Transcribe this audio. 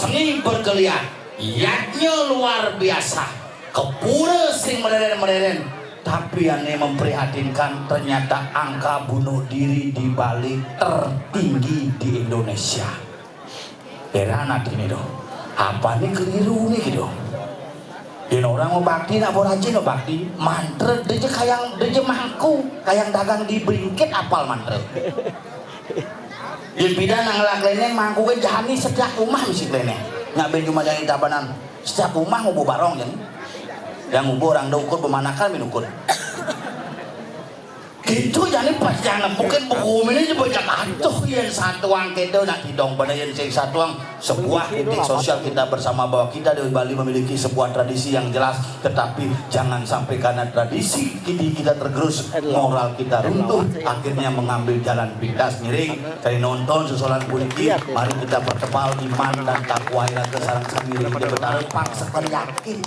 seni bergeliat, yatnya luar biasa, kepura sing mederen-mederen. Tapi yang memprihatinkan, ternyata angka bunuh diri di Bali tertinggi di Indonesia. Heran ini dong, apa nih keliru nih gitu. Ini orang mau bakti nak borajin mau bakti, mantra dia kayak mangku, kayak dagang di bringkit apal mantra. Yang bida nang laklene mangku ke jani setiap rumah misi klene. Nggak ben cuma jani tabanan, setiap rumah mau barong jan. Yang ngubu orang ukur pemanakan minukur. Gitu jadi pas jangan mungkin buku ini juga jatuh yang satu angket nak tidong pada yang satuang sebuah titik sosial kita bersama bahwa kita di Bali memiliki sebuah tradisi yang jelas, tetapi jangan sampai karena tradisi kita tergerus, moral kita runtuh, akhirnya mengambil jalan pintas miring dari nonton susulan politik. Mari kita pertebal iman dan takwa yang kesarang sendiri kita bertarung paksa yakin